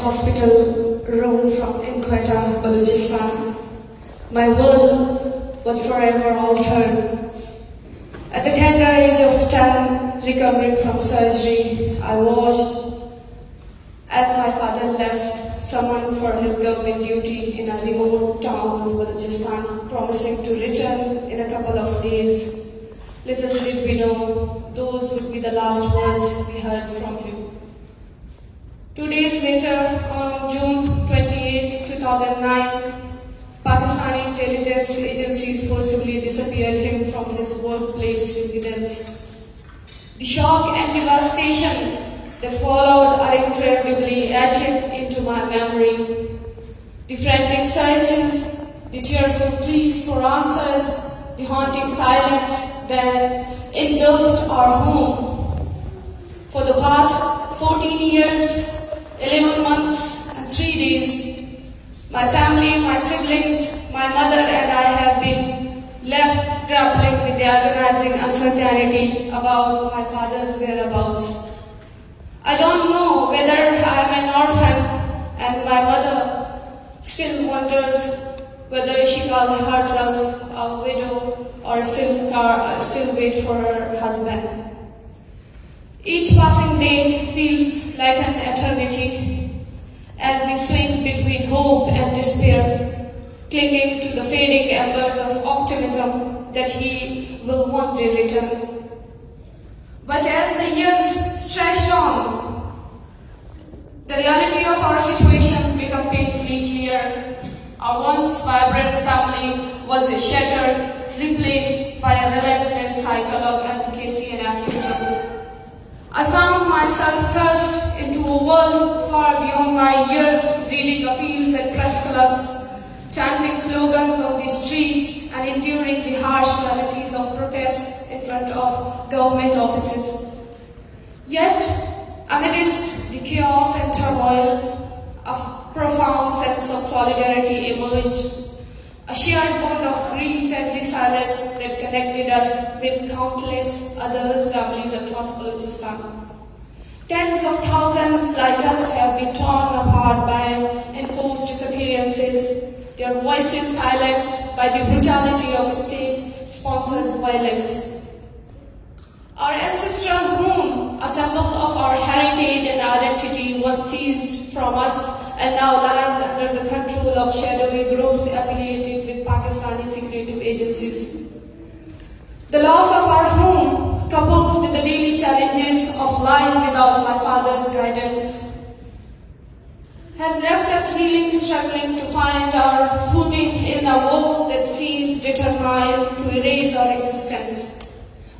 hospital room in Quetta, Balochistan. My world was forever altered. At the tender age of 10, recovering from surgery, I watched as my father left, summoned for his government duty in a remote town of Balochistan, promising to return in a couple of days. Little did we know, those would be the last words we heard from him. 2 days later, on June 28, 2009, Pakistani intelligence agencies forcibly disappeared him from his workplace residence. The shock and devastation that followed are incredibly etched into my memory. The frantic searches, the tearful pleas for answers, the haunting silence that engulfed our home. For the past 14 years, 11 months and 3 days, my family, my siblings, my mother and I have been left grappling with the agonizing uncertainty about my father's whereabouts. I don't know whether I am an orphan and my mother still wonders whether she calls herself a widow or still wait for her husband. Each passing day feels like an eternity as we swing between hope and despair, clinging to the fading embers of optimism that he will one day return. But as the years stretched on, the reality of our situation became painfully clear. Our once vibrant family was shattered, replaced by a relentless cycle of advocacy and activism. I found myself thrust into a world far beyond my years, reading appeals at press clubs, chanting slogans on the streets, and enduring the harsh realities of protest in front of government offices. Yet, amidst the chaos and turmoil, a profound sense of solidarity emerged, a shared bond of grief and resilience that connected us with countless other families across Balochistan. Tens of thousands like us have been torn apart by enforced disappearances, their voices silenced by the brutality of state-sponsored violence. Our ancestral home, a symbol of our heritage and identity, was seized from us and now lies under the control of shadowy groups affiliated with Pakistani secretive agencies. The loss of our home, coupled with the daily challenges of life without my father's guidance, has left us feeling struggling to find our footing in a world that seems determined to erase our existence.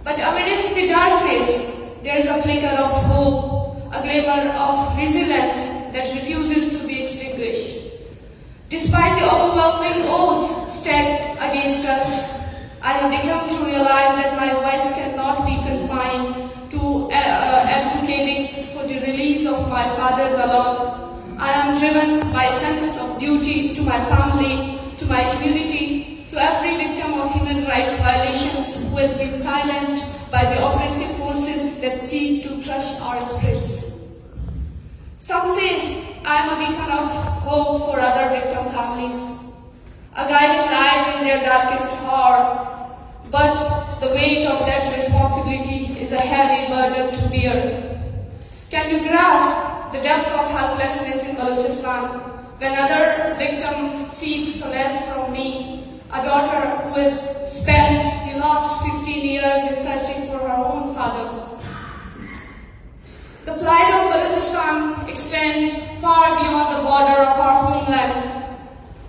But amidst the darkness, there is a flicker of hope, a glimmer of resilience that refuses to be extinguished. Despite the overwhelming odds stacked against us, I have become to realize that my voice cannot be confined to advocating for the release of my fathers alone. I am driven by a sense of duty to my family, to my community, to every victim of human rights violations who has been silenced by the oppressive forces that seek to crush our spirits. Some say I am a beacon of hope for other victim families, a guiding light in their darkest hour, but the weight of that responsibility is a heavy burden to bear. Can you grasp the depth of helplessness in Balochistan when another victim seeks solace from me, a daughter who has spent the last 15 years in searching for her own father? The plight of Balochistan extends far beyond the border of our homeland.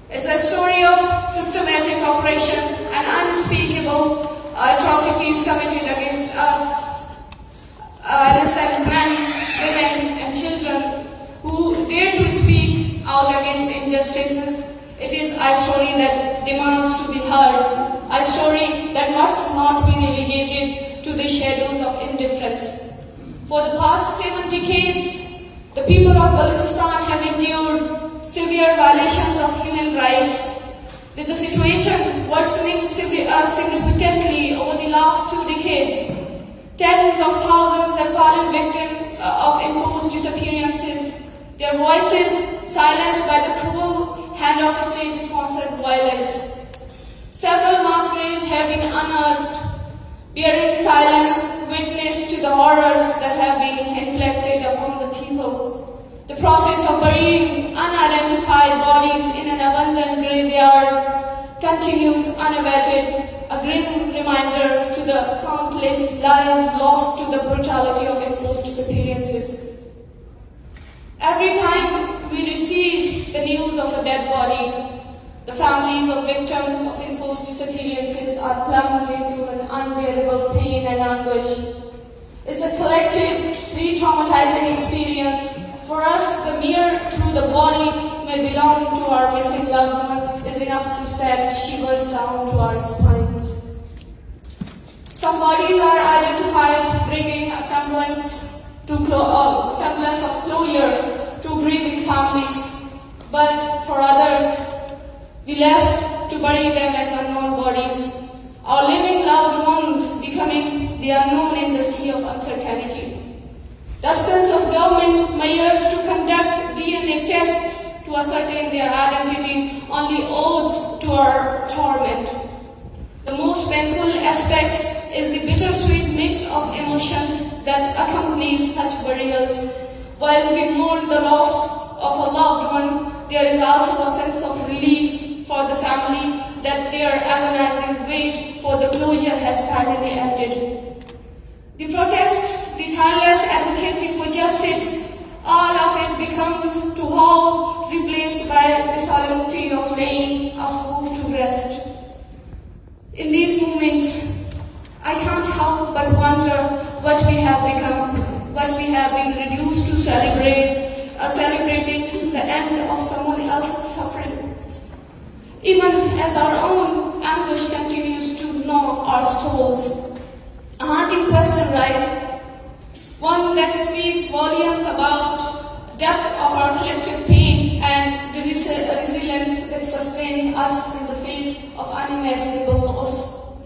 It's a story of systematic oppression and unspeakable atrocities committed against us, innocent men, women, and children who dare to speak out against injustices. It is a story that demands to be heard, a story that must not be relegated to the shadows of indifference. For the past 7 decades, the people of Balochistan have endured severe violations of human rights, with the situation worsening significantly over the last 2 decades. Tens of thousands have fallen victim of enforced disappearances. their voices silenced by the cruel hand of state-sponsored violence. Several mass graves have been unearthed, bearing silence witness to the horrors that have been inflicted upon the people. The process of burying unidentified bodies in an abandoned graveyard continues unabated, a grim reminder to the countless lives lost to the brutality of enforced disappearances. Every time we receive the news of a dead body, the families of victims of enforced disappearances are plunged into an unbearable pain and anguish. It's a collective, re-traumatizing experience. For us, the mere through the body may belong to our missing loved ones is enough to send shivers down to our spines. Some bodies are identified, bringing a semblance of closure to grieving families, but for others, we left to bury them as unknown bodies, our living loved ones becoming the unknown in the sea of uncertainty. The absence of government measures to conduct DNA tests to ascertain their identity only adds to our torment. The most painful aspects is the bittersweet mix of emotions that accompanies such burials. While we mourn the loss of a loved one, there is also a sense of relief for the family that their agonizing wait for the closure has finally ended. The protests, the tireless advocacy for justice, all of it becomes to all replaced by the solemnity of laying us hope to rest. In these moments, I can't help but wonder what we have become, what we have been reduced to celebrating the end of someone else's suffering. Even as our own anguish continues to gnaw our souls. A haunting question, right? One that speaks volumes about depths of our collective pain and the resilience that sustains us in the face of unimaginable loss.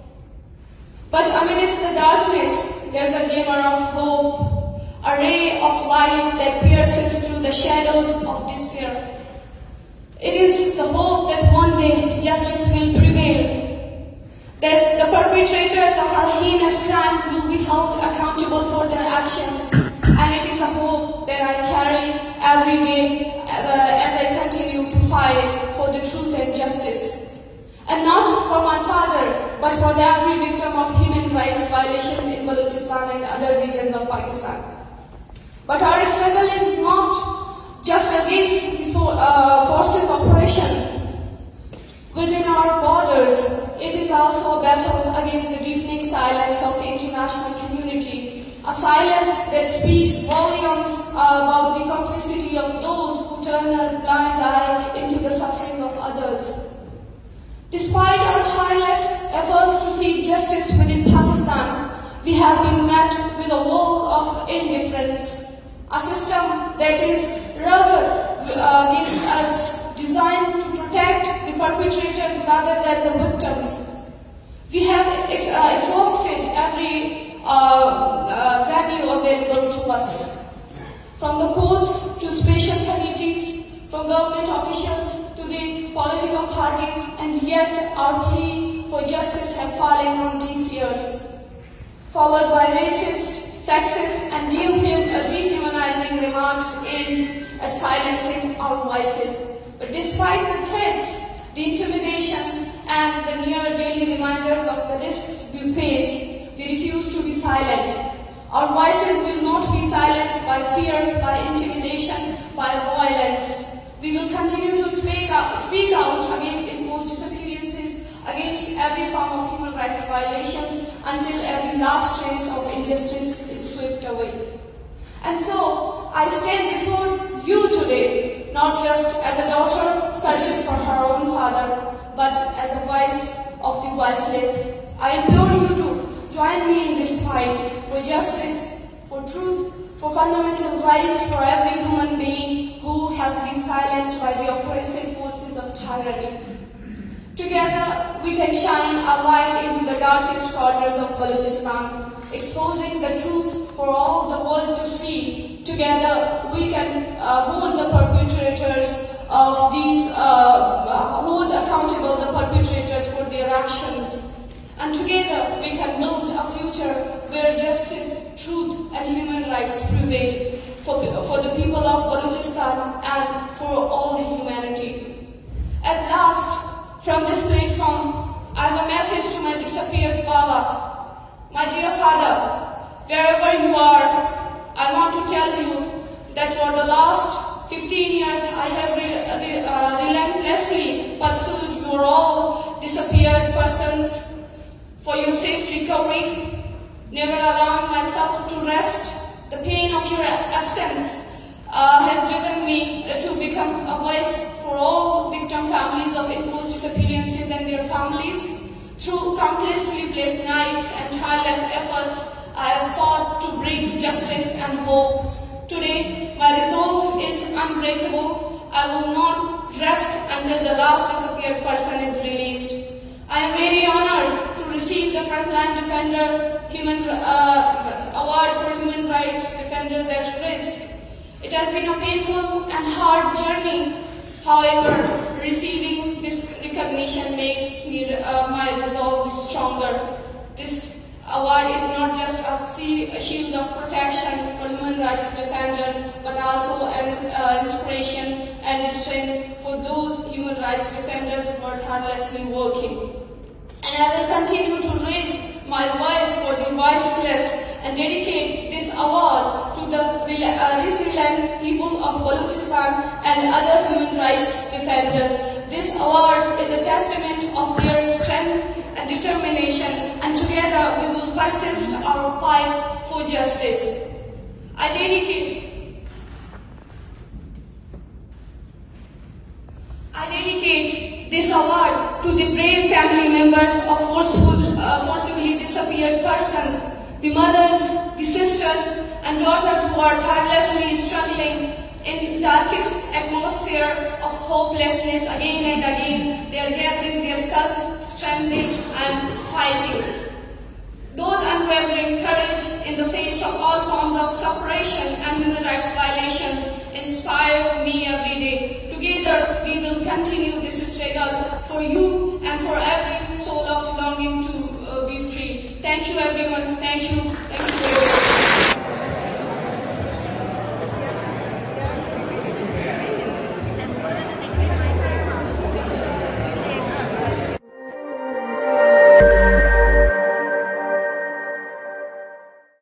But amidst the darkness, there's a glimmer of hope, a ray of light that pierces through the shadows of despair. It is the hope that one day justice will prevail, that the perpetrators of our heinous crimes will be held accountable for their actions, and it is a hope that I carry every day as I continue to fight for the truth and justice. And not for my father, but for every victim of human rights violations in Balochistan and other regions of Pakistan. But our struggle is not just against the forces operation within our borders. It is also a battle against the deafening silence of the international community, a silence that speaks volumes about the complicity of those who turn a blind eye into the suffering of others. Despite our tireless efforts to seek justice within Pakistan, we have been met with a wall of indifference, a system that is rugged against us, designed to protect the perpetrators rather than the victims. We have exhausted every venue available to us, from the courts to special committees, from government officials to the political parties, and yet our plea for justice have fallen on deaf ears, followed by racist, sexist, and dehumanizing remarks aimed at silencing our voices. But despite the threats, the intimidation, and the near daily reminders of the risks we face, we refuse to be silent. Our voices will not be silenced by fear, by intimidation, by violence. We will continue to speak out against enforced disappearances, against every form of human rights violations, until every last trace of injustice is swept away. And so, I stand before you today, not just as a daughter searching for her own father, but as a voice of the voiceless. I implore you to join me in this fight for justice, for truth, for fundamental rights for every human being who has been silenced by the oppressive forces of tyranny. Together, we can shine a light into the darkest corners of Balochistan, exposing the truth for all the world to see. Together, we can hold the perpetrators of these, hold accountable the perpetrators for their actions. And together, we can build a future where justice, truth, and human rights prevail for the people of Balochistan and for all the humanity. At last, from this platform, I have a message to my disappeared Baba. My dear father, wherever you are, I want to tell you that for the last 15 years, I have relentlessly pursued your all disappeared persons for your safe recovery, never allowing myself to rest. The pain of your absence has driven me to become a voice for all victim families of enforced disappearances and their families. Through countless sleepless nights and tireless efforts, I have fought to bring justice and hope. Today, my resolve is unbreakable. I will not rest until the last disappeared person is released. I am very honored to receive the Frontline Defender Award for Human Rights Defenders at Risk. It has been a painful and hard journey. However, receiving this recognition makes my resolve stronger. This award is not just a shield of protection for human rights defenders, but also an inspiration and strength for those human rights defenders who are tirelessly working. And I will continue to raise my voice for the voiceless and dedicate this award to the resilient people of Balochistan and other human rights defenders. This award is a testament of their strength and determination, and together we will persist our fight for justice. I dedicate this award to the brave family members of forcibly disappeared persons, the mothers, the sisters, and daughters who are tirelessly struggling in darkest atmosphere of hopelessness again and again. They are gathering their self-strengthening and fighting. Those unwavering courage in the face of all forms of separation and human rights violations inspires me every day. Together, we will continue this struggle for you and for every soul of longing to be free. Thank you, everyone. Thank you. Thank you very much.